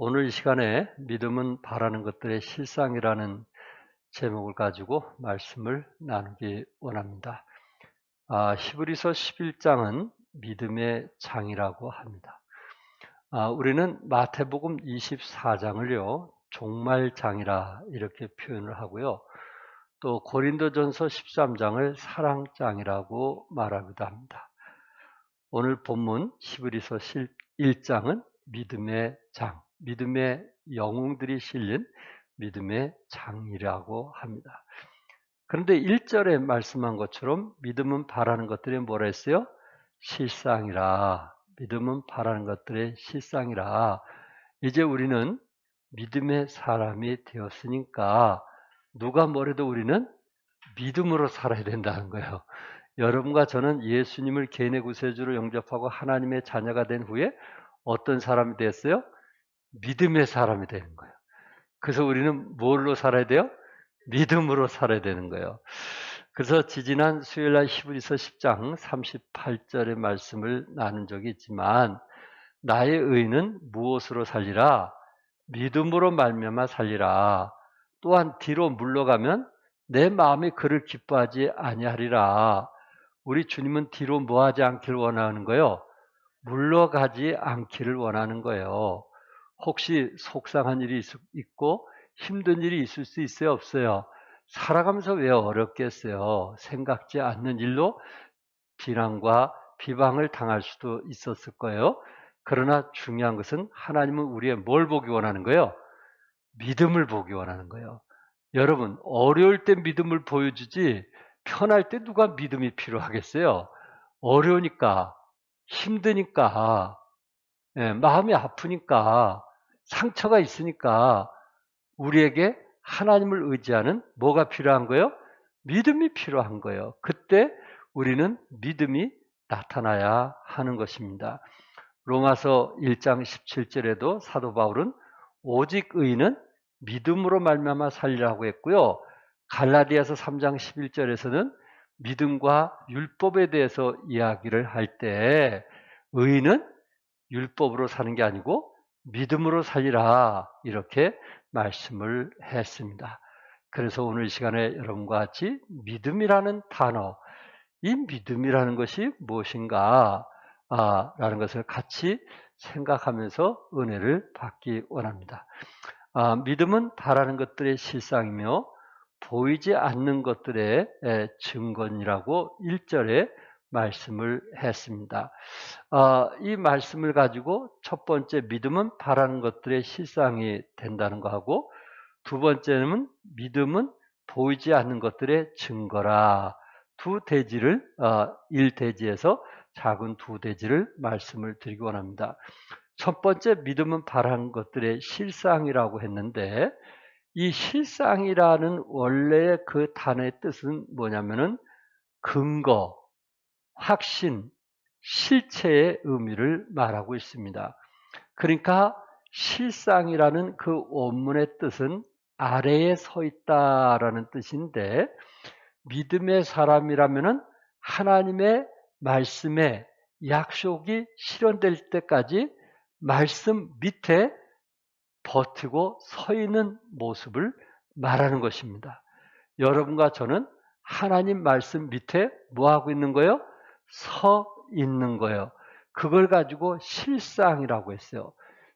오늘 이 시간에 믿음은 바라는 것들의 실상이라는 제목을 가지고 말씀을 나누기 원합니다. 히브리서 11장은 믿음의 장이라고 합니다. 우리는 마태복음 24장을요, 종말장이라 이렇게 표현을 하고요. 또 고린도전서 13장을 사랑장이라고 말하기도 합니다. 오늘 본문 히브리서 1장은 믿음의 장, 믿음의 영웅들이 실린 믿음의 장이라고 합니다. 그런데 1절에 말씀한 것처럼 믿음은 바라는 것들이 뭐라 했어요? 실상이라. 믿음은 바라는 것들의 실상이라. 이제 우리는 믿음의 사람이 되었으니까 누가 뭐래도 우리는 믿음으로 살아야 된다는 거예요. 여러분과 저는 예수님을 개인의 구세주로 영접하고 하나님의 자녀가 된 후에 어떤 사람이 됐어요? 믿음의 사람이 되는 거예요. 그래서 우리는 뭘로 살아야 돼요? 믿음으로 살아야 되는 거예요. 그래서 지지난 수요일날 히브리서 10장 38절의 말씀을 나눈 적이 있지만 나의 의는 무엇으로 살리라? 믿음으로 말미암아 살리라. 또한 뒤로 물러가면 내 마음이 그를 기뻐하지 아니하리라. 우리 주님은 뒤로 뭐하지 않기를 원하는 거예요? 물러가지 않기를 원하는 거예요. 혹시 속상한 일이 있고 힘든 일이 있을 수 있어요? 없어요? 살아가면서 왜 어렵겠어요? 생각지 않는 일로 비난과 비방을 당할 수도 있었을 거예요. 그러나 중요한 것은 하나님은 우리의 뭘 보기 원하는 거예요? 믿음을 보기 원하는 거예요. 여러분, 어려울 때 믿음을 보여주지 편할 때 누가 믿음이 필요하겠어요? 어려우니까, 힘드니까, 마음이 아프니까, 상처가 있으니까 우리에게 하나님을 의지하는 뭐가 필요한 거예요? 믿음이 필요한 거예요. 그때 우리는 믿음이 나타나야 하는 것입니다. 로마서 1장 17절에도 사도 바울은 오직 의인은 믿음으로 말미암아 살리라고 했고요. 갈라디아서 3장 11절에서는 믿음과 율법에 대해서 이야기를 할 때 의인은 율법으로 사는 게 아니고 믿음으로 살리라 이렇게 말씀을 했습니다. 그래서 오늘 이 시간에 여러분과 같이 믿음이라는 단어, 이 믿음이라는 것이 무엇인가 라는 것을 같이 생각하면서 은혜를 받기 원합니다. 믿음은 바라는 것들의 실상이며 보이지 않는 것들의 증거니라고 1절에 말씀을 했습니다. 이 말씀을 가지고 첫 번째 믿음은 바라는 것들의 실상이 된다는 거하고 두 번째는 믿음은 보이지 않는 것들의 증거라. 두 대지를 1대지에서 작은 두 대지를 말씀을 드리기 원합니다. 첫 번째 믿음은 바라는 것들의 실상이라고 했는데 이 실상이라는 원래의 그 단어의 뜻은 뭐냐면은 근거, 확신, 실체의 의미를 말하고 있습니다. 그러니까 실상이라는 그 원문의 뜻은 아래에 서 있다라는 뜻인데 믿음의 사람이라면은 하나님의 말씀에 약속이 실현될 때까지 말씀 밑에 버티고 서 있는 모습을 말하는 것입니다. 여러분과 저는 하나님 말씀 밑에 뭐 하고 있는 거예요? 서 있는 거예요. 그걸 가지고 실상이라고 했어요.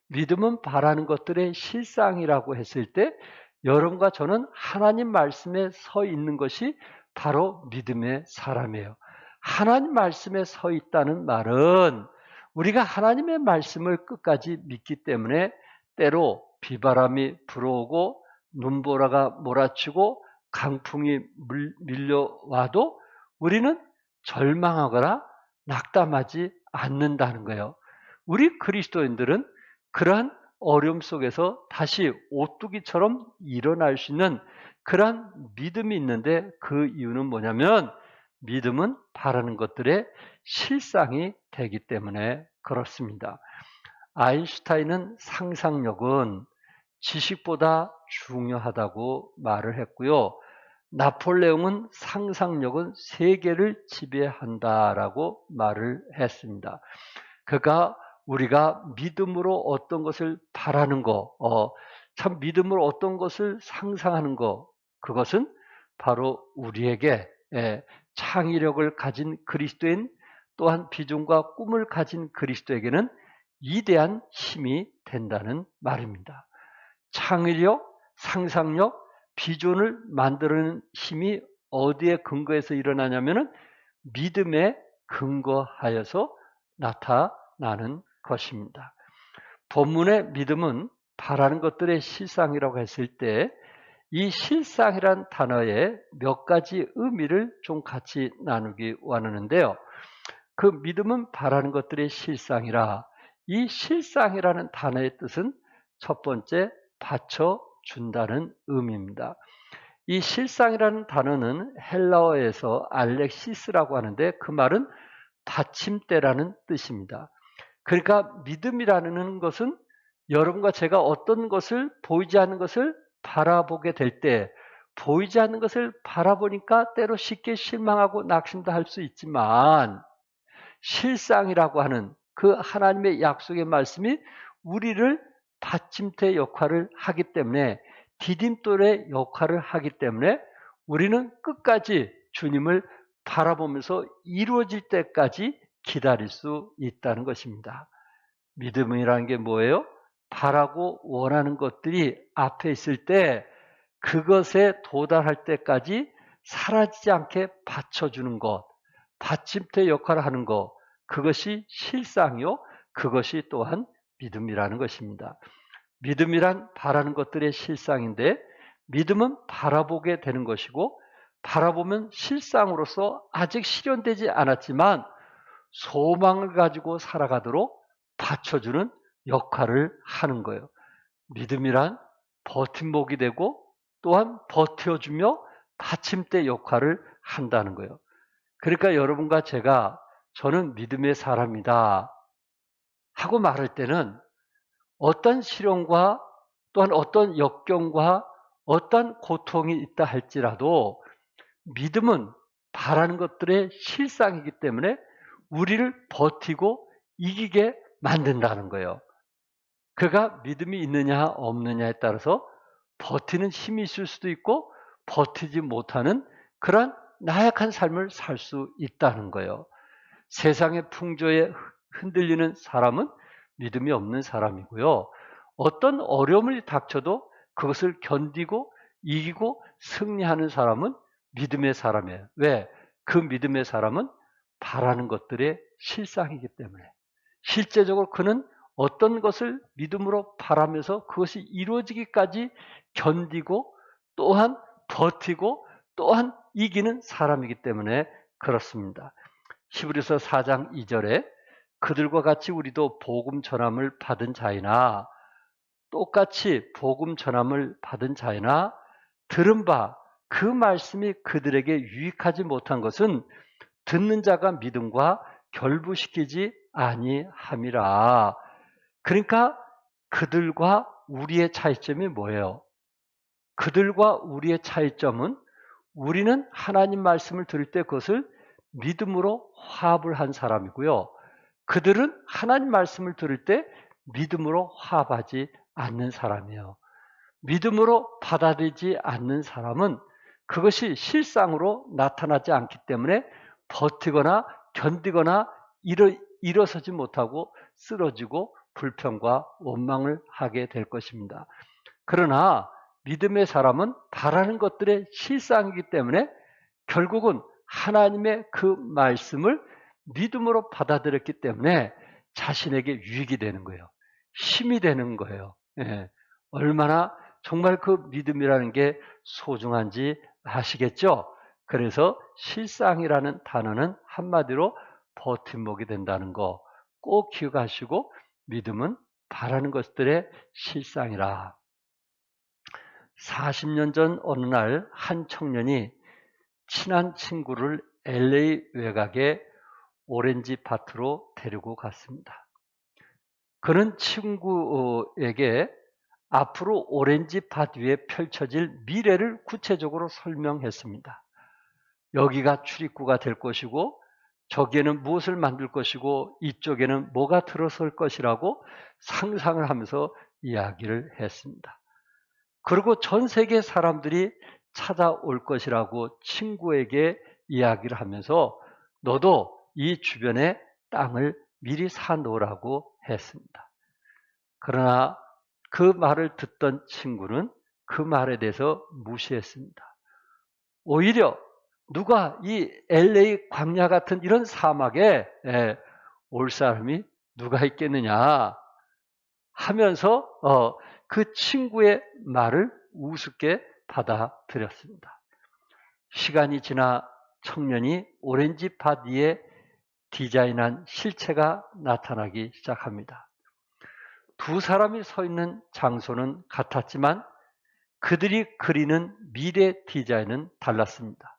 믿음은 바라는 것들의 실상이라고 했을 때 여러분과 저는 하나님 말씀에 서 있는 것이 바로 믿음의 사람이에요. 하나님 말씀에 서 있다는 말은 우리가 하나님의 말씀을 끝까지 믿기 때문에 때로 비바람이 불어오고 눈보라가 몰아치고 강풍이 밀려와도 우리는 절망하거나 낙담하지 않는다는 거예요. 우리 그리스도인들은 그러한 어려움 속에서 다시 오뚜기처럼 일어날 수 있는 그러한 믿음이 있는데 그 이유는 뭐냐면 믿음은 바라는 것들의 실상이 되기 때문에 그렇습니다. 아인슈타인은 상상력은 지식보다 중요하다고 말을 했고요. 나폴레옹은 상상력은 세계를 지배한다라고 말을 했습니다. 그가 우리가 믿음으로 어떤 것을 바라는 거, 참 믿음으로 어떤 것을 상상하는 거, 그것은 바로 우리에게 창의력을 가진 그리스도인, 또한 비전과 꿈을 가진 그리스도에게는 위대한 힘이 된다는 말입니다. 창의력, 상상력, 비전을 만드는 힘이 어디에 근거해서 일어나냐면은 믿음에 근거하여서 나타나는 것입니다. 본문의 믿음은 바라는 것들의 실상이라고 했을 때 이 실상이란 단어에 몇 가지 의미를 좀 같이 나누기 원하는데요. 그 믿음은 바라는 것들의 실상이라, 이 실상이라는 단어의 뜻은 첫 번째 받쳐준다는 의미입니다. 이 실상이라는 단어는 헬라어에서 알렉시스라고 하는데 그 말은 받침대라는 뜻입니다. 그러니까 믿음이라는 것은 여러분과 제가 어떤 것을 보이지 않는 것을 바라보게 될 때 보이지 않는 것을 바라보니까 때로 쉽게 실망하고 낙심도 할 수 있지만 실상이라고 하는 그 하나님의 약속의 말씀이 우리를 받침대 역할을 하기 때문에 디딤돌의 역할을 하기 때문에 우리는 끝까지 주님을 바라보면서 이루어질 때까지 기다릴 수 있다는 것입니다. 믿음이라는 게 뭐예요? 바라고 원하는 것들이 앞에 있을 때 그것에 도달할 때까지 사라지지 않게 받쳐주는 것, 받침대 역할을 하는 것, 그것이 실상이요, 그것이 또한 믿음이라는 것입니다. 믿음이란 바라는 것들의 실상인데 믿음은 바라보게 되는 것이고 바라보면 실상으로서 아직 실현되지 않았지만 소망을 가지고 살아가도록 받쳐주는 역할을 하는 거예요. 믿음이란 버팀목이 되고 또한 버텨주며 받침대 역할을 한다는 거예요. 그러니까 여러분과 제가 저는 믿음의 사람이다 하고 말할 때는 어떤 시련과 또한 어떤 역경과 어떤 고통이 있다 할지라도 믿음은 바라는 것들의 실상이기 때문에 우리를 버티고 이기게 만든다는 거예요. 그가 믿음이 있느냐 없느냐에 따라서 버티는 힘이 있을 수도 있고 버티지 못하는 그런 나약한 삶을 살 수 있다는 거예요. 세상의 풍조에 흔들리는 사람은 믿음이 없는 사람이고요. 어떤 어려움을 닥쳐도 그것을 견디고 이기고 승리하는 사람은 믿음의 사람이에요. 왜? 그 믿음의 사람은 바라는 것들의 실상이기 때문에. 실제적으로 그는 어떤 것을 믿음으로 바라면서 그것이 이루어지기까지 견디고 또한 버티고 또한 이기는 사람이기 때문에 그렇습니다. 히브리서 4장 2절에 그들과 같이 우리도 복음 전함을 받은 자이나 똑같이 복음 전함을 받은 자이나 들은 바 그 말씀이 그들에게 유익하지 못한 것은 듣는 자가 믿음과 결부시키지 아니함이라. 그러니까 그들과 우리의 차이점이 뭐예요? 그들과 우리의 차이점은 우리는 하나님 말씀을 들을 때 그것을 믿음으로 화합을 한 사람이고요. 그들은 하나님 말씀을 들을 때 믿음으로 화합하지 않는 사람이에요. 믿음으로 받아들이지 않는 사람은 그것이 실상으로 나타나지 않기 때문에 버티거나 견디거나 일어서지 못하고 쓰러지고 불평과 원망을 하게 될 것입니다. 그러나 믿음의 사람은 바라는 것들의 실상이기 때문에 결국은 하나님의 그 말씀을 믿음으로 받아들였기 때문에 자신에게 유익이 되는 거예요. 힘이 되는 거예요. 예. 얼마나 정말 그 믿음이라는 게 소중한지 아시겠죠? 그래서 실상이라는 단어는 한마디로 버팀목이 된다는 거 꼭 기억하시고 믿음은 바라는 것들의 실상이라. 40년 전 어느 날 한 청년이 친한 친구를 LA 외곽의 오렌지 밭으로 데리고 갔습니다. 그는 친구에게 앞으로 오렌지 밭 위에 펼쳐질 미래를 구체적으로 설명했습니다. 여기가 출입구가 될 것이고 저기에는 무엇을 만들 것이고 이쪽에는 뭐가 들어설 것이라고 상상을 하면서 이야기를 했습니다. 그리고 전 세계 사람들이 찾아올 것이라고 친구에게 이야기를 하면서 너도 이 주변에 땅을 미리 사놓으라고 했습니다. 그러나 그 말을 듣던 친구는 그 말에 대해서 무시했습니다. 오히려 누가 이 LA 광야 같은 이런 사막에 올 사람이 누가 있겠느냐 하면서 그 친구의 말을 우습게 받아들였습니다. 시간이 지나 청년이 오렌지 밭 위에 디자인한 실체가 나타나기 시작합니다. 두 사람이 서 있는 장소는 같았지만 그들이 그리는 미래 디자인은 달랐습니다.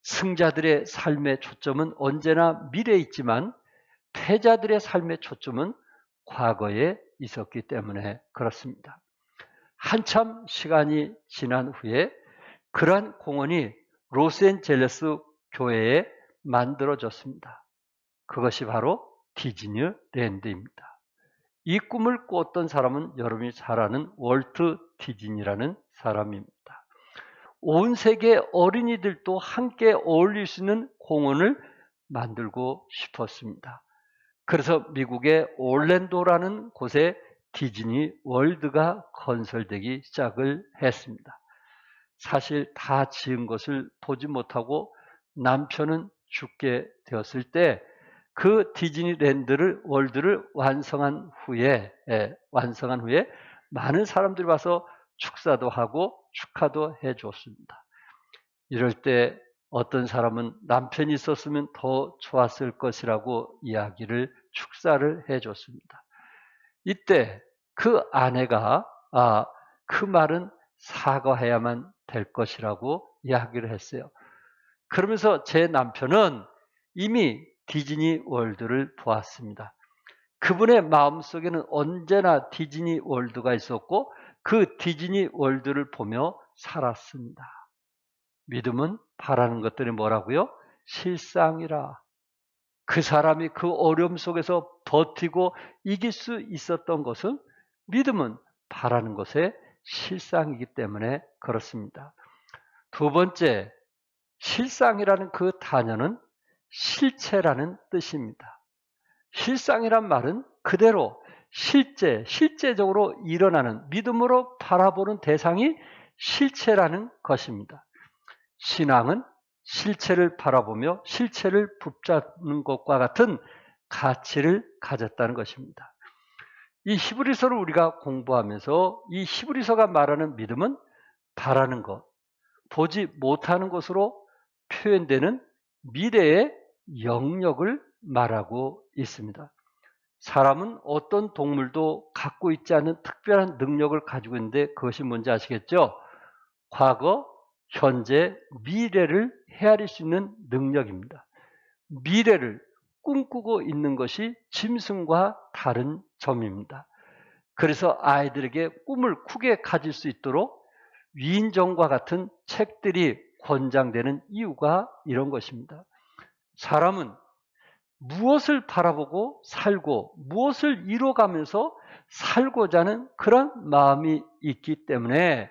승자들의 삶의 초점은 언제나 미래에 있지만 패자들의 삶의 초점은 과거에 있었기 때문에 그렇습니다. 한참 시간이 지난 후에 그러한 공원이 로스앤젤레스 교회에 만들어졌습니다. 그것이 바로 디즈니랜드입니다. 이 꿈을 꿨던 사람은 여러분이 잘 아는 월트 디즈니라는 사람입니다. 온 세계 어린이들도 함께 어울릴 수 있는 공원을 만들고 싶었습니다. 그래서 미국의 올랜도라는 곳에 디즈니 월드가 건설되기 시작을 했습니다. 사실 다 지은 것을 보지 못하고 남편은 죽게 되었을 때 그 디즈니랜드를 월드를 완성한 후에 많은 사람들이 와서 축사도 하고 축하도 해줬습니다. 이럴 때 어떤 사람은 남편이 있었으면 더 좋았을 것이라고 이야기를 축사를 해줬습니다. 이때 그 아내가 그 말은 사과해야만 될 것이라고 이야기를 했어요. 그러면서 제 남편은 이미 디즈니 월드를 보았습니다. 그분의 마음속에는 언제나 디즈니 월드가 있었고 그 디즈니 월드를 보며 살았습니다. 믿음은 바라는 것들이 뭐라고요? 실상이라. 그 사람이 그 어려움 속에서 버티고 이길 수 있었던 것은 믿음은 바라는 것의 실상이기 때문에 그렇습니다. 두 번째, 실상이라는 그 단어는 실체라는 뜻입니다. 실상이란 말은 그대로 실제적으로 일어나는 믿음으로 바라보는 대상이 실체라는 것입니다. 신앙은 실체를 바라보며 실체를 붙잡는 것과 같은 가치를 가졌다는 것입니다. 이 히브리서를 우리가 공부하면서 이 히브리서가 말하는 믿음은 바라는 것, 보지 못하는 것으로 표현되는 미래의 영역을 말하고 있습니다. 사람은 어떤 동물도 갖고 있지 않은 특별한 능력을 가지고 있는데 그것이 뭔지 아시겠죠? 과거, 현재, 미래를 헤아릴 수 있는 능력입니다. 미래를 꿈꾸고 있는 것이 짐승과 다른 점입니다. 그래서 아이들에게 꿈을 크게 가질 수 있도록 위인전과 같은 책들이 권장되는 이유가 이런 것입니다. 사람은 무엇을 바라보고 살고 무엇을 이뤄가면서 살고자 하는 그런 마음이 있기 때문에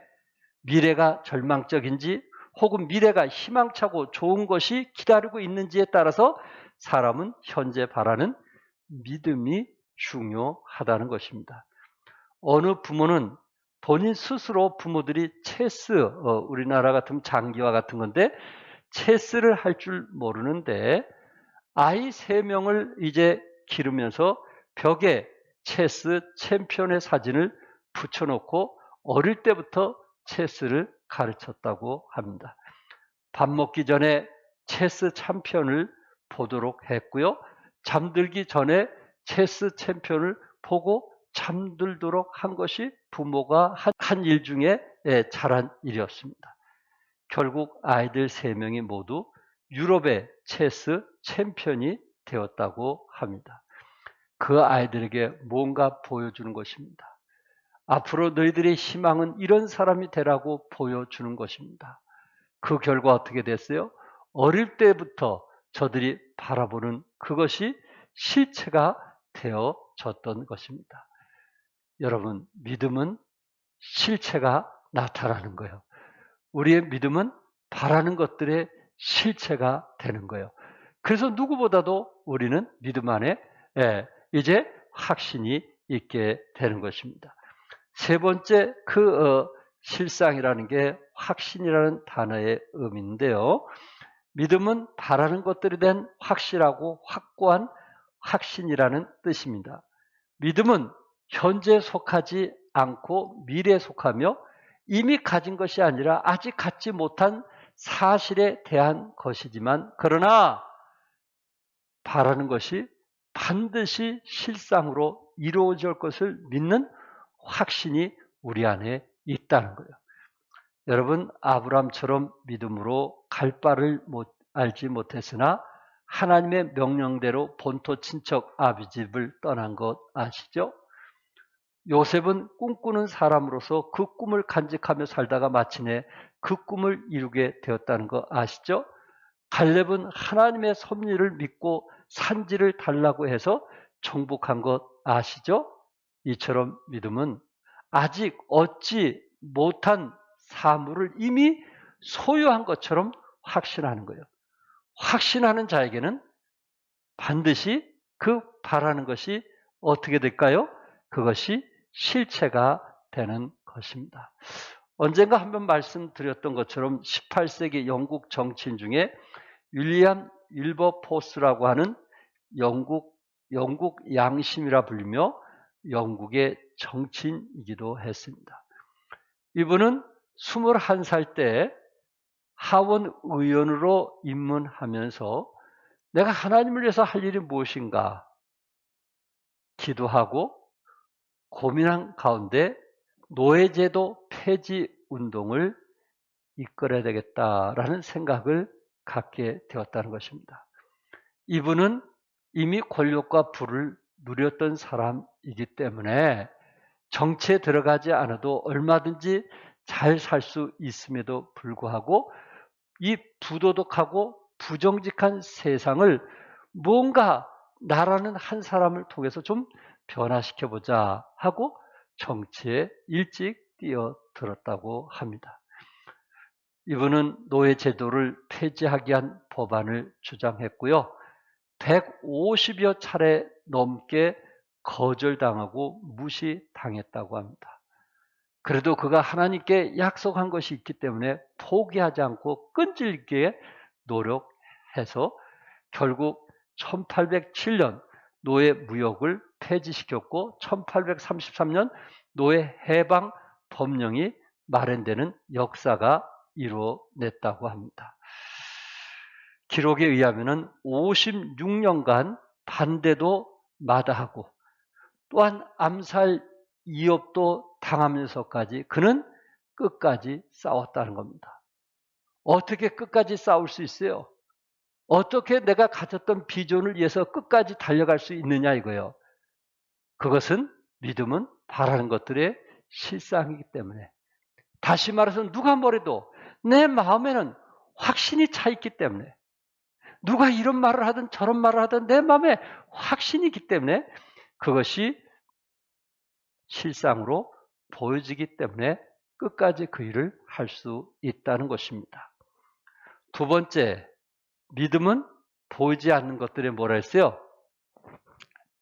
미래가 절망적인지 혹은 미래가 희망차고 좋은 것이 기다리고 있는지에 따라서 사람은 현재 바라는 믿음이 중요하다는 것입니다. 어느 부모는 본인 스스로 부모들이 체스, 우리나라 같은 장기와 같은 건데 체스를 할 줄 모르는데 아이 3명을 이제 기르면서 벽에 체스 챔피언의 사진을 붙여놓고 어릴 때부터 체스를 가르쳤다고 합니다. 밥 먹기 전에 체스 챔피언을 보도록 했고요. 잠들기 전에 체스 챔피언을 보고 잠들도록 한 것이 부모가 한 일 중에 잘한 일이었습니다. 결국 아이들 3명이 모두 유럽의 체스 챔피언이 되었다고 합니다. 그 아이들에게 뭔가 보여주는 것입니다. 앞으로 너희들의 희망은 이런 사람이 되라고 보여주는 것입니다. 그 결과 어떻게 됐어요? 어릴 때부터 저들이 바라보는 그것이 실체가 되어졌던 것입니다. 여러분, 믿음은 실체가 나타나는 거예요. 우리의 믿음은 바라는 것들의 실체가 되는 거예요. 그래서 누구보다도 우리는 믿음 안에 이제 확신이 있게 되는 것입니다. 세 번째 실상이라는 게 확신이라는 단어의 의미인데요. 믿음은 바라는 것들에 대한 확실하고 확고한 확신이라는 뜻입니다. 믿음은 현재에 속하지 않고 미래에 속하며 이미 가진 것이 아니라 아직 갖지 못한 사실에 대한 것이지만, 그러나 바라는 것이 반드시 실상으로 이루어질 것을 믿는 확신이 우리 안에 있다는 거예요. 여러분, 아브라함처럼 믿음으로 갈 바를 알지 못했으나 하나님의 명령대로 본토 친척 아비 집을 떠난 것 아시죠? 요셉은 꿈꾸는 사람으로서 그 꿈을 간직하며 살다가 마침내 그 꿈을 이루게 되었다는 거 아시죠? 갈렙은 하나님의 섭리를 믿고 산지를 달라고 해서 정복한 것 아시죠? 이처럼 믿음은 아직 얻지 못한 사물을 이미 소유한 것처럼 확신하는 거예요. 확신하는 자에게는 반드시 그 바라는 것이 어떻게 될까요? 그것이 실체가 되는 것입니다. 언젠가 한번 말씀드렸던 것처럼 18세기 영국 정치인 중에 윌리엄 윌버포스라고 하는 영국 양심이라 불리며 영국의 정치인이기도 했습니다. 이분은 21살 때 하원 의원으로 입문하면서 내가 하나님을 위해서 할 일이 무엇인가 기도하고 고민한 가운데 노예제도 폐지 운동을 이끌어야 되겠다라는 생각을 갖게 되었다는 것입니다. 이분은 이미 권력과 부를 누렸던 사람이기 때문에 정치에 들어가지 않아도 얼마든지 잘 살 수 있음에도 불구하고 이 부도덕하고 부정직한 세상을 뭔가 나라는 한 사람을 통해서 좀 변화시켜보자 하고 정치에 일찍 뛰어들었다고 합니다. 이분은 노예제도를 폐지하기 위한 법안을 주장했고요. 150여 차례 넘게 거절당하고 무시당했다고 합니다. 그래도 그가 하나님께 약속한 것이 있기 때문에 포기하지 않고 끈질기게 노력해서 결국 1807년 노예 무역을 폐지시켰고 1833년 노예 해방 법령이 마련되는 역사가 이루어냈다고 합니다. 기록에 의하면 56년간 반대도 마다하고 또한 암살 위협도 당하면서까지 그는 끝까지 싸웠다는 겁니다. 어떻게 끝까지 싸울 수 있어요? 어떻게 내가 가졌던 비전을 위해서 끝까지 달려갈 수 있느냐 이거예요. 그것은 믿음은 바라는 것들의 실상이기 때문에, 다시 말해서 누가 뭐래도 내 마음에는 확신이 차 있기 때문에, 누가 이런 말을 하든 저런 말을 하든 내 마음에 확신이 있기 때문에 그것이 실상으로 보여지기 때문에 끝까지 그 일을 할 수 있다는 것입니다. 두 번째, 믿음은 보이지 않는 것들에 뭐라 했어요?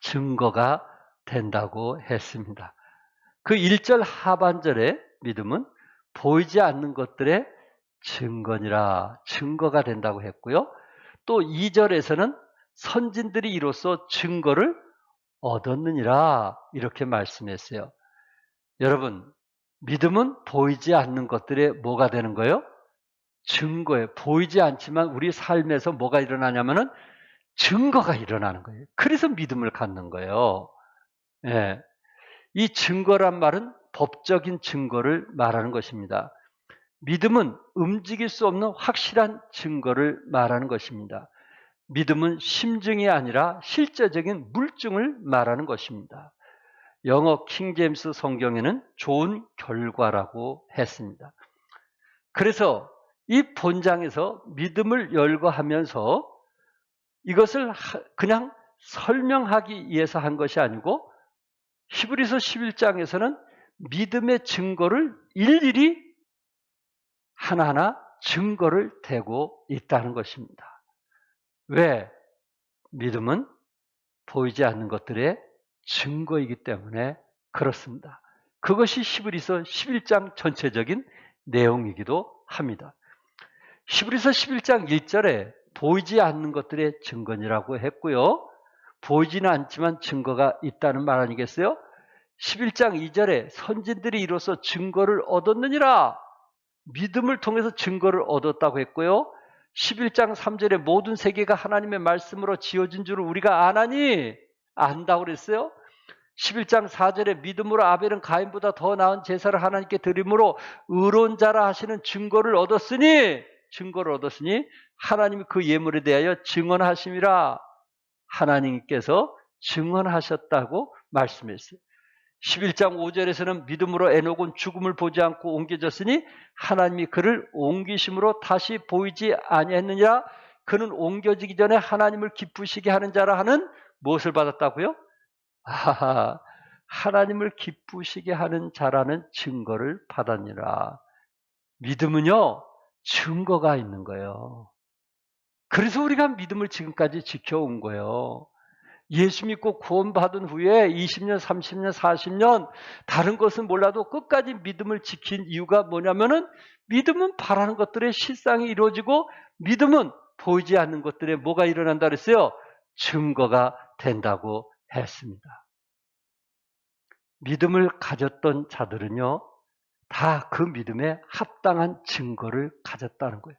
증거가 된다고 했습니다. 그 1절 하반절에 믿음은 보이지 않는 것들의 증거니라, 증거가 된다고 했고요. 또 2절에서는 선진들이 이로써 증거를 얻었느니라 이렇게 말씀했어요. 여러분, 믿음은 보이지 않는 것들에 뭐가 되는 거예요? 증거예요. 보이지 않지만 우리 삶에서 뭐가 일어나냐면은 증거가 일어나는 거예요. 그래서 믿음을 갖는 거예요. 예. 이 증거란 말은 법적인 증거를 말하는 것입니다. 믿음은 움직일 수 없는 확실한 증거를 말하는 것입니다. 믿음은 심증이 아니라 실제적인 물증을 말하는 것입니다. 영어 킹제임스 성경에는 좋은 결과라고 했습니다. 그래서 이 본장에서 믿음을 열거하면서 이것을 그냥 설명하기 위해서 한 것이 아니고 히브리서 11장에서는 믿음의 증거를 일일이 하나하나 증거를 대고 있다는 것입니다. 왜? 믿음은 보이지 않는 것들의 증거이기 때문에 그렇습니다. 그것이 히브리서 11장 전체적인 내용이기도 합니다. 히브리서 11장 1절에 보이지 않는 것들의 증거니라고 했고요. 보이지는 않지만 증거가 있다는 말 아니겠어요? 11장 2절에 선진들이 이로써 증거를 얻었느니라. 믿음을 통해서 증거를 얻었다고 했고요. 11장 3절에 모든 세계가 하나님의 말씀으로 지어진 줄을 우리가 아나니 안다고 그랬어요. 11장 4절에 믿음으로 아벨은 가인보다 더 나은 제사를 하나님께 드림으로 의로운 자라 하시는 증거를 얻었으니 하나님이 그 예물에 대하여 증언하심이라. 하나님께서 증언하셨다고 말씀했어요. 11장 5절에서는 믿음으로 에녹은 죽음을 보지 않고 옮겨졌으니 하나님이 그를 옮기심으로 다시 보이지 아니했느냐. 그는 옮겨지기 전에 하나님을 기쁘시게 하는 자라 하는 무엇을 받았다고요? 하나님을 기쁘시게 하는 자라는 증거를 받았니라. 믿음은요, 증거가 있는 거예요. 그래서 우리가 믿음을 지금까지 지켜온 거예요. 예수 믿고 구원받은 후에 20년, 30년, 40년 다른 것은 몰라도 끝까지 믿음을 지킨 이유가 뭐냐면은 믿음은 바라는 것들의 실상이 이루어지고 믿음은 보이지 않는 것들에 뭐가 일어난다 그랬어요? 증거가 된다고 했습니다. 믿음을 가졌던 자들은요, 다 그 믿음에 합당한 증거를 가졌다는 거예요.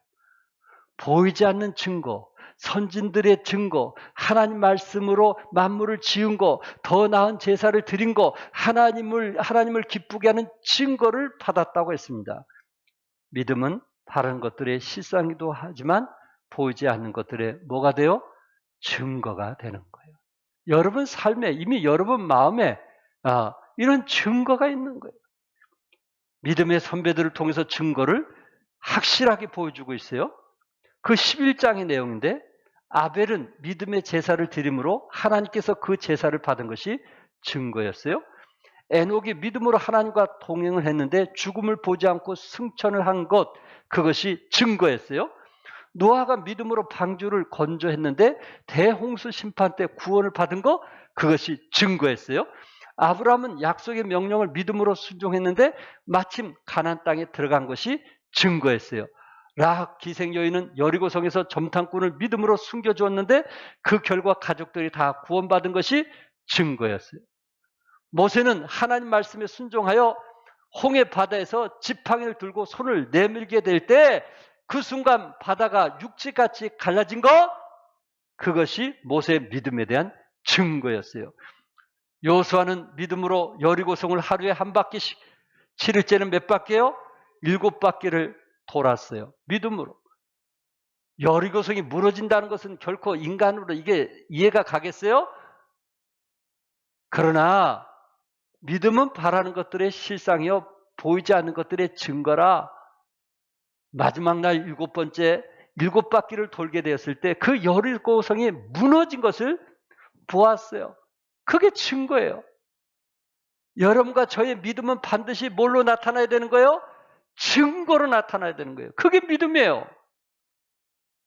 보이지 않는 증거, 선진들의 증거, 하나님 말씀으로 만물을 지은 거, 더 나은 제사를 드린 거, 하나님을 기쁘게 하는 증거를 받았다고 했습니다. 믿음은 바른 것들의 실상이기도 하지만 보이지 않는 것들의 뭐가 돼요? 증거가 되는 거예요. 여러분 삶에, 이미 여러분 마음에 이런 증거가 있는 거예요. 믿음의 선배들을 통해서 증거를 확실하게 보여주고 있어요. 그 11장의 내용인데 아벨은 믿음의 제사를 드림으로 하나님께서 그 제사를 받은 것이 증거였어요. 에녹이 믿음으로 하나님과 동행을 했는데 죽음을 보지 않고 승천을 한 것, 그것이 증거였어요. 노아가 믿음으로 방주를 건조했는데 대홍수 심판 때 구원을 받은 것, 그것이 증거였어요. 아브라함은 약속의 명령을 믿음으로 순종했는데 마침 가나안 땅에 들어간 것이 증거였어요. 라합 기생 여인은 여리고성에서 점탕꾼을 믿음으로 숨겨주었는데 그 결과 가족들이 다 구원받은 것이 증거였어요. 모세는 하나님 말씀에 순종하여 홍해 바다에서 지팡이를 들고 손을 내밀게 될 때 그 순간 바다가 육지같이 갈라진 것, 그것이 모세의 믿음에 대한 증거였어요. 여호수아는 믿음으로 여리고성을 하루에 한 바퀴씩, 7일째는 몇 바퀴요? 7바퀴를 돌았어요. 믿음으로. 여리고성이 무너진다는 것은 결코 인간으로 이게 이해가 가겠어요? 그러나 믿음은 바라는 것들의 실상이요 보이지 않는 것들의 증거라. 마지막 날 7번째 7바퀴를 돌게 되었을 때 그 여리고성이 무너진 것을 보았어요. 그게 증거예요. 여러분과 저의 믿음은 반드시 뭘로 나타나야 되는 거예요? 증거로 나타나야 되는 거예요. 그게 믿음이에요.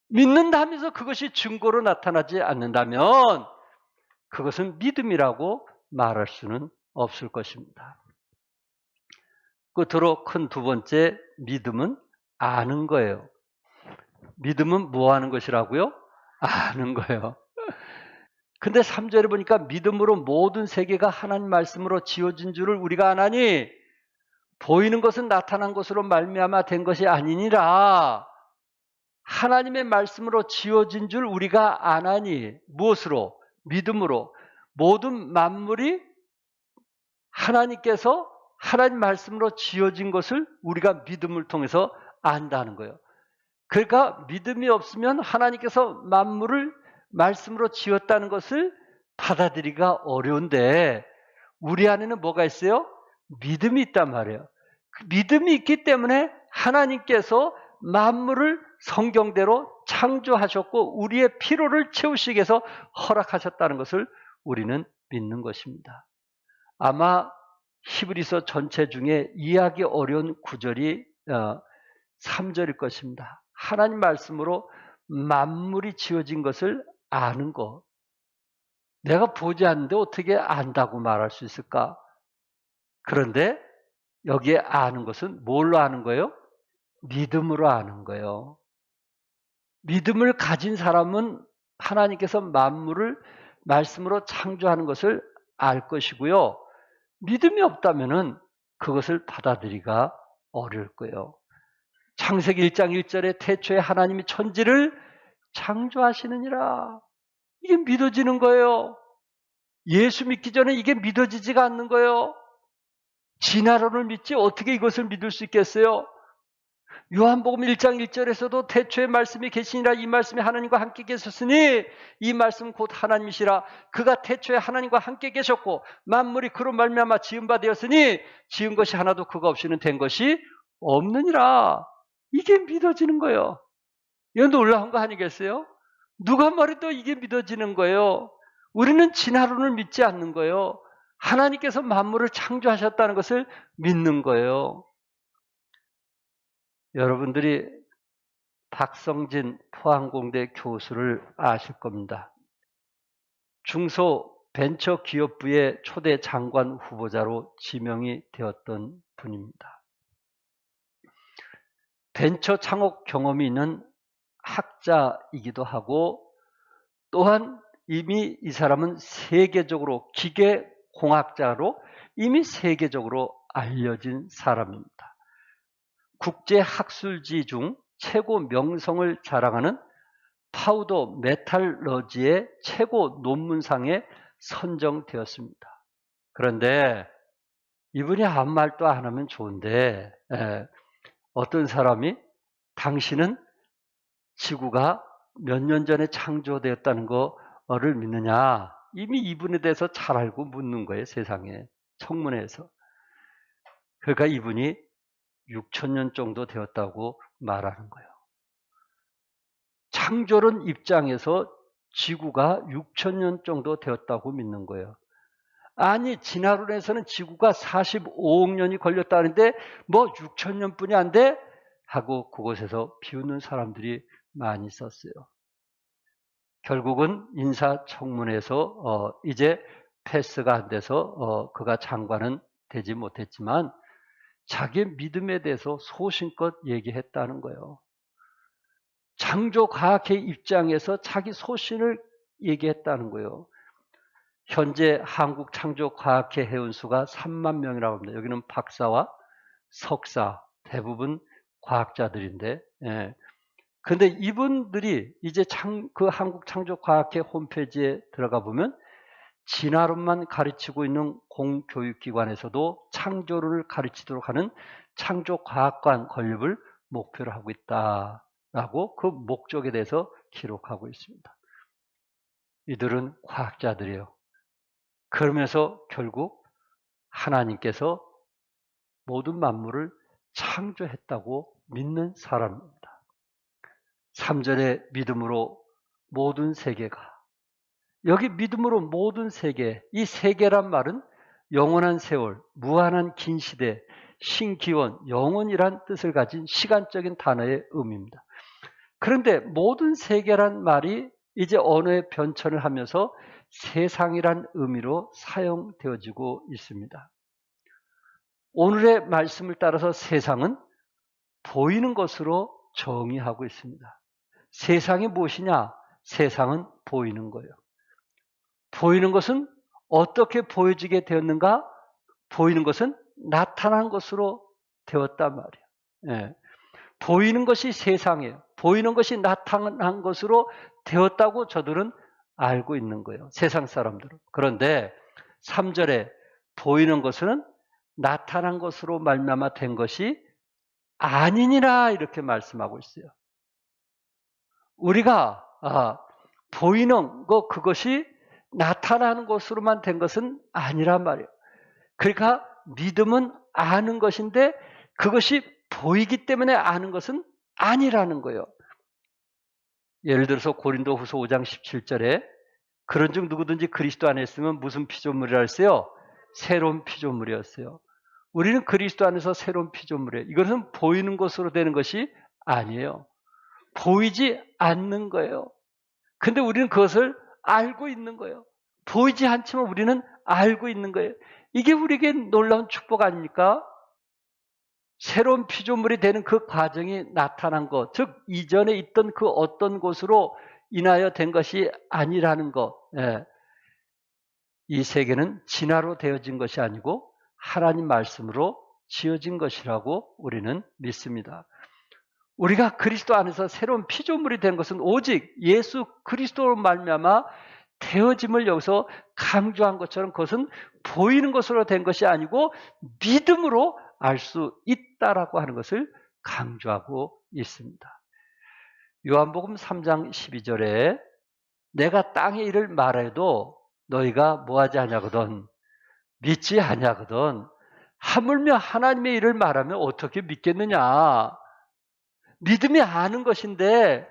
믿는다 하면서 그것이 증거로 나타나지 않는다면 그것은 믿음이라고 말할 수는 없을 것입니다. 끝으로 큰 두 번째, 믿음은 아는 거예요. 믿음은 뭐 하는 것이라고요? 아는 거예요. 근데 3절에 보니까 믿음으로 모든 세계가 하나님 말씀으로 지어진 줄을 우리가 아나니 보이는 것은 나타난 것으로 말미암아 된 것이 아니니라. 하나님의 말씀으로 지어진 줄 우리가 아나니 무엇으로? 믿음으로. 모든 만물이 하나님께서 하나님 말씀으로 지어진 것을 우리가 믿음을 통해서 안다는 거예요. 그러니까 믿음이 없으면 하나님께서 만물을 말씀으로 지었다는 것을 받아들이기가 어려운데 우리 안에는 뭐가 있어요? 믿음이 있단 말이에요. 믿음이 있기 때문에 하나님께서 만물을 성경대로 창조하셨고 우리의 필요를 채우시기 위해서 허락하셨다는 것을 우리는 믿는 것입니다. 아마 히브리서 전체 중에 이해하기 어려운 구절이 3절일 것입니다. 하나님 말씀으로 만물이 지어진 것을 아는 것. 내가 보지 않는데 어떻게 안다고 말할 수 있을까? 그런데 여기에 아는 것은 뭘로 아는 거예요? 믿음으로 아는 거예요. 믿음을 가진 사람은 하나님께서 만물을 말씀으로 창조하는 것을 알 것이고요. 믿음이 없다면 그것을 받아들이기가 어려울 거예요. 창세기 1장 1절에 태초에 하나님이 천지를 창조하시느니라. 이게 믿어지는 거예요. 예수 믿기 전에 이게 믿어지지가 않는 거예요. 진화론을 믿지 어떻게 이것을 믿을 수 있겠어요? 요한복음 1장 1절에서도 태초에 말씀이 계시니라 이 말씀이 하나님과 함께 계셨으니 이 말씀은 곧 하나님이시라. 그가 태초에 하나님과 함께 계셨고 만물이 그로 말미암아 지은 바 되었으니 지은 것이 하나도 그가 없이는 된 것이 없느니라. 이게 믿어지는 거예요. 이거 놀라운 거 아니겠어요? 누가 말해도 이게 믿어지는 거예요. 우리는 진화론을 믿지 않는 거예요. 하나님께서 만물을 창조하셨다는 것을 믿는 거예요. 여러분들이 박성진 포항공대 교수를 아실 겁니다. 중소 벤처기업부의 초대 장관 후보자로 지명이 되었던 분입니다. 벤처 창업 경험이 있는 학자이기도 하고 또한 이미 이 사람은 세계적으로 기계공학자로 이미 세계적으로 알려진 사람입니다. 국제학술지 중 최고 명성을 자랑하는 파우더 메탈러지의 최고 논문상에 선정되었습니다. 그런데 이분이 아무 말도 안 하면 좋은데 어떤 사람이 당신은 지구가 몇 년 전에 창조되었다는 거를 믿느냐? 이미 이분에 대해서 잘 알고 묻는 거예요. 세상에. 청문회에서. 그러니까 이분이 6,000년 정도 되었다고 말하는 거예요. 창조론 입장에서 지구가 6,000년 정도 되었다고 믿는 거예요. 아니 진화론에서는 지구가 45억 년이 걸렸다는데 뭐 6,000년뿐이 안 돼? 하고 그곳에서 비웃는 사람들이 많이 있었어요. 결국은 인사청문회에서 이제 패스가 안 돼서 그가 장관은 되지 못했지만 자기의 믿음에 대해서 소신껏 얘기했다는 거예요. 창조과학의 입장에서 자기 소신을 얘기했다는 거예요. 현재 한국창조과학회 회원수가 3만 명이라고 합니다. 여기는 박사와 석사, 대부분 과학자들인데, 근데 이분들이 이제 그 한국창조과학회 홈페이지에 들어가 보면 진화론만 가르치고 있는 공교육기관에서도 창조론을 가르치도록 하는 창조과학관 건립을 목표로 하고 있다라고 그 목적에 대해서 기록하고 있습니다. 이들은 과학자들이에요. 그러면서 결국 하나님께서 모든 만물을 창조했다고 믿는 사람입니다. 3절의 믿음으로 모든 세계가, 여기 믿음으로 모든 세계, 이 세계란 말은 영원한 세월, 무한한 긴 시대, 신기원, 영원이란 뜻을 가진 시간적인 단어의 의미입니다. 그런데 모든 세계란 말이 이제 언어의 변천을 하면서 세상이란 의미로 사용되어지고 있습니다. 오늘의 말씀을 따라서 세상은 보이는 것으로 정의하고 있습니다. 세상이 무엇이냐? 세상은 보이는 거예요. 보이는 것은 어떻게 보여지게 되었는가? 보이는 것은 나타난 것으로 되었단 말이에요. 보이는 것이 세상이에요. 보이는 것이 나타난 것으로 되었다고 저들은 알고 있는 거예요. 세상 사람들은. 그런데 3절에 보이는 것은 나타난 것으로 말미암아 된 것이 아니니라 이렇게 말씀하고 있어요. 우리가 보이는 것 그것이 나타나는 것으로만 된 것은 아니란 말이에요. 그러니까 믿음은 아는 것인데 그것이 보이기 때문에 아는 것은 아니라는 거예요. 예를 들어서 고린도후서 5장 17절에 그런즉 누구든지 그리스도 안에 있으면 무슨 피조물이라 했어요? 새로운 피조물이었어요. 우리는 그리스도 안에서 새로운 피조물이에요. 이것은 보이는 것으로 되는 것이 아니에요. 보이지 않는 거예요. 근데 우리는 그것을 알고 있는 거예요. 보이지 않지만 우리는 알고 있는 거예요. 이게 우리에게 놀라운 축복 아닙니까? 새로운 피조물이 되는 그 과정이 나타난 것, 즉 이전에 있던 그 어떤 것으로 인하여 된 것이 아니라는 것. 예. 이 세계는 진화로 되어진 것이 아니고 하나님 말씀으로 지어진 것이라고 우리는 믿습니다. 우리가 그리스도 안에서 새로운 피조물이 된 것은 오직 예수 그리스도로 말미암아 되어짐을 여기서 강조한 것처럼 그것은 보이는 것으로 된 것이 아니고 믿음으로 알 수 있다라고 하는 것을 강조하고 있습니다. 요한복음 3장 12절에 내가 땅의 일을 말해도 너희가 뭐하지 아니하거든 믿지 아니하거든 하물며 하나님의 일을 말하면 어떻게 믿겠느냐. 믿음이 아는 것인데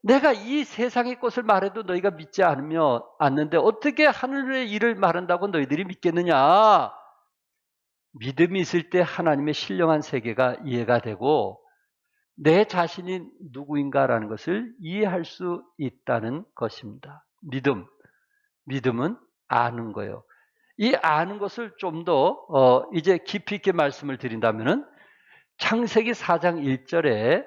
내가 이 세상의 것을 말해도 너희가 믿지 않는데 어떻게 하늘의 일을 말한다고 너희들이 믿겠느냐. 믿음이 있을 때 하나님의 신령한 세계가 이해가 되고 내 자신이 누구인가라는 것을 이해할 수 있다는 것입니다. 믿음은 아는 거예요. 이 아는 것을 좀 더 이제 깊이 있게 말씀을 드린다면은 창세기 4장 1절에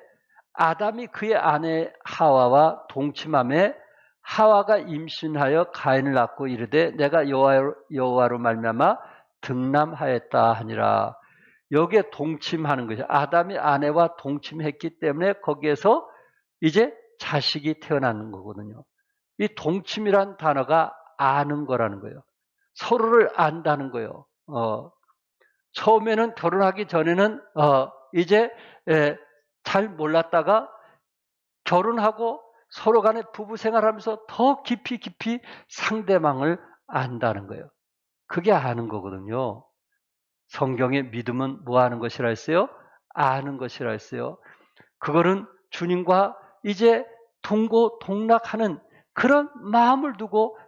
아담이 그의 아내 하와와 동침함에 하와가 임신하여 가인을 낳고 이르되 내가 여호와로 말미암아 등남하였다 하니라. 여기에 동침하는 것이 아담이 아내와 동침했기 때문에 거기에서 이제 자식이 태어나는 거거든요. 이 동침이란 단어가 아는 거라는 거예요. 서로를 안다는 거예요. 처음에는 결혼하기 전에는 이제 잘 몰랐다가 결혼하고 서로 간에 부부 생활하면서 더 깊이 상대방을 안다는 거예요. 그게 아는 거거든요. 성경의 믿음은 뭐 하는 것이라 했어요? 아는 것이라 했어요. 그거는 주님과 이제 동고동락하는 그런 마음을 두고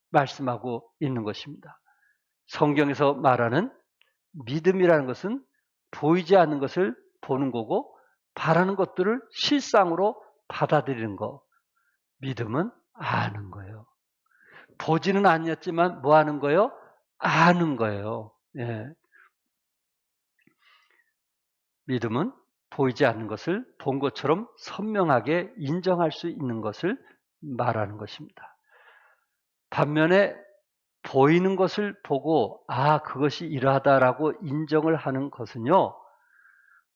말씀하고 있는 것입니다. 성경에서 말하는 믿음이라는 것은 보이지 않는 것을 보는 거고 바라는 것들을 실상으로 받아들이는 거. 믿음은 아는 거예요. 보지는 않았지만 뭐 하는 거예요? 아는 거예요. 예. 믿음은 보이지 않는 것을 본 것처럼 선명하게 인정할 수 있는 것을 말하는 것입니다. 반면에 보이는 것을 보고 그것이 이러하다라고 인정을 하는 것은요.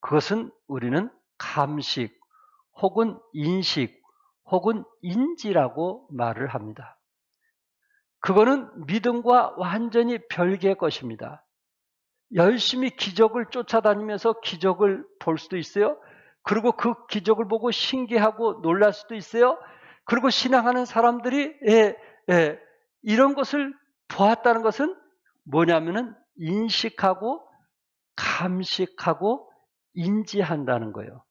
그것은 우리는 감식 혹은 인식 혹은 인지라고 말을 합니다. 그거는 믿음과 완전히 별개의 것입니다. 열심히 기적을 쫓아다니면서 기적을 볼 수도 있어요. 그리고 그 기적을 보고 신기하고 놀랄 수도 있어요. 그리고 신앙하는 사람들이 이런 것을 보았다는 것은 뭐냐면은 인식하고 감식하고 인지한다는 거예요.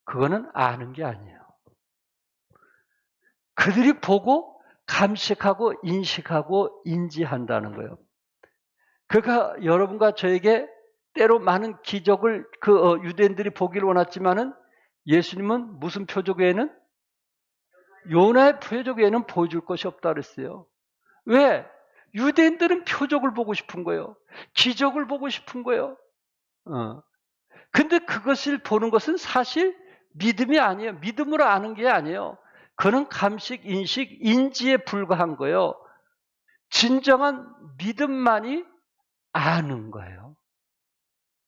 그거는 아는 게 아니에요. 그들이 보고 감식하고 인식하고 인지한다는 거예요. 그러니까 여러분과 저에게 때로 많은 기적을 유대인들이 보기를 원했지만은 예수님은 무슨 표적 외에는 요나의 표적 외에는 보여줄 것이 없다 그랬어요. 왜? 유대인들은 표적을 보고 싶은 거예요. 기적을 보고 싶은 거예요. 근데 그것을 보는 것은 사실 믿음이 아니에요. 믿음으로 아는 게 아니에요. 그는 감식, 인식, 인지에 불과한 거예요. 진정한 믿음만이 아는 거예요.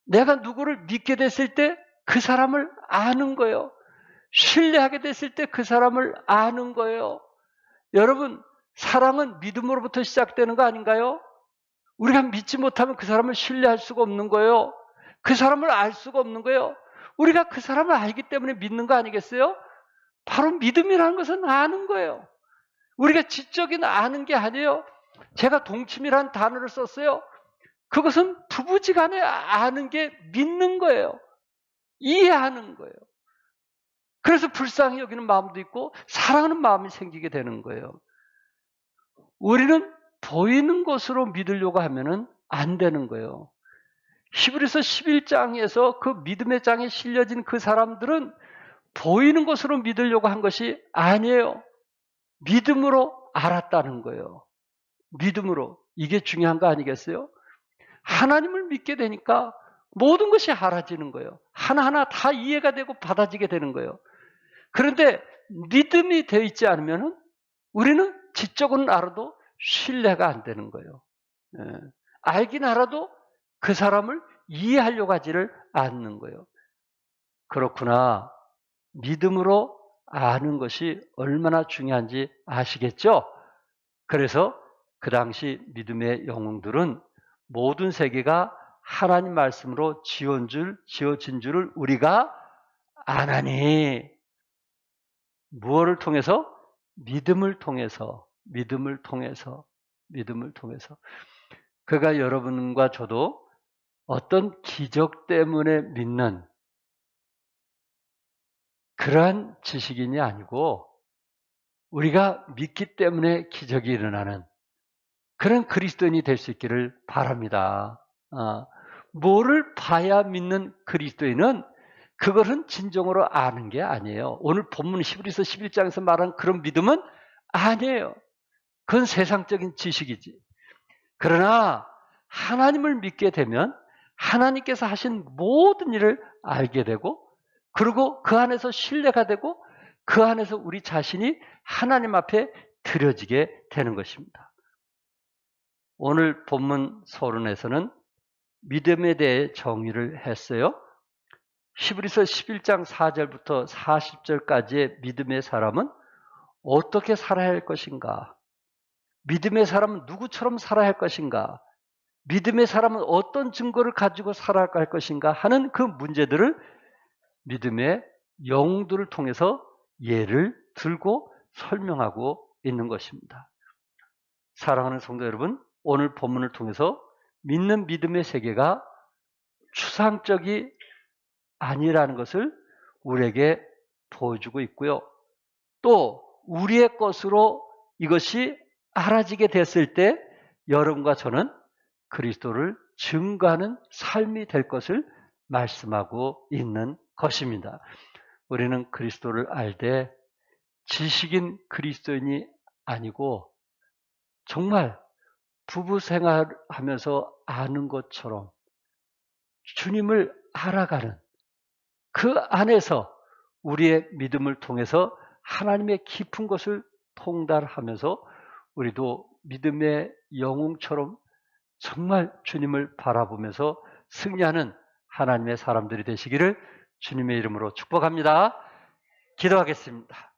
내가 누구를 믿게 됐을 때 그 사람을 아는 거예요. 신뢰하게 됐을 때 그 사람을 아는 거예요. 여러분, 사랑은 믿음으로부터 시작되는 거 아닌가요? 우리가 믿지 못하면 그 사람을 신뢰할 수가 없는 거예요. 그 사람을 알 수가 없는 거예요. 우리가 그 사람을 알기 때문에 믿는 거 아니겠어요? 바로 믿음이라는 것은 아는 거예요. 우리가 지적인 아는 게 아니에요. 제가 동침이라는 단어를 썼어요. 그것은 부부지간에 아는 게 믿는 거예요. 이해하는 거예요. 그래서 불쌍히 여기는 마음도 있고 사랑하는 마음이 생기게 되는 거예요. 우리는 보이는 것으로 믿으려고 하면은 안 되는 거예요. 히브리서 11장에서 그 믿음의 장에 실려진 그 사람들은 보이는 것으로 믿으려고 한 것이 아니에요. 믿음으로 알았다는 거예요. 믿음으로. 이게 중요한 거 아니겠어요? 하나님을 믿게 되니까 모든 것이 알아지는 거예요. 하나하나 다 이해가 되고 받아지게 되는 거예요. 그런데 믿음이 되어 있지 않으면 우리는 지적으로는 알아도 신뢰가 안 되는 거예요. 알긴 알아도 그 사람을 이해하려고 하지를 않는 거예요. 그렇구나. 믿음으로 아는 것이 얼마나 중요한지 아시겠죠? 그래서 그 당시 믿음의 영웅들은 모든 세계가 하나님 말씀으로 지어진 줄을 우리가 아나니. 무엇을 통해서? 믿음을 통해서. 그가 여러분과 저도 어떤 기적 때문에 믿는 그러한 지식인이 아니고 우리가 믿기 때문에 기적이 일어나는 그런 그리스도인이 될 수 있기를 바랍니다. 뭐를 봐야 믿는 그리스도인은 그것은 진정으로 아는 게 아니에요. 오늘 본문 히브리서 11장에서 말한 그런 믿음은 아니에요. 그건 세상적인 지식이지. 그러나 하나님을 믿게 되면 하나님께서 하신 모든 일을 알게 되고 그리고 그 안에서 신뢰가 되고 그 안에서 우리 자신이 하나님 앞에 드려지게 되는 것입니다. 오늘 본문 서론에서는 믿음에 대해 정의를 했어요. 히브리서 11장 4절부터 40절까지의 믿음의 사람은 어떻게 살아야 할 것인가? 믿음의 사람은 누구처럼 살아야 할 것인가? 믿음의 사람은 어떤 증거를 가지고 살아야 할 것인가 하는 그 문제들을 믿음의 영웅들을 통해서 예를 들고 설명하고 있는 것입니다. 사랑하는 성도 여러분, 오늘 본문을 통해서 믿는 믿음의 세계가 추상적이 아니라는 것을 우리에게 보여주고 있고요. 또 우리의 것으로 이것이 알아지게 됐을 때 여러분과 저는 그리스도를 증거하는 삶이 될 것을 말씀하고 있는 것입니다. 우리는 그리스도를 알되 지식인 그리스도인이 아니고 정말 부부 생활하면서 아는 것처럼 주님을 알아가는 그 안에서 우리의 믿음을 통해서 하나님의 깊은 것을 통달하면서 우리도 믿음의 영웅처럼 정말 주님을 바라보면서 승리하는 하나님의 사람들이 되시기를 주님의 이름으로 축복합니다. 기도하겠습니다.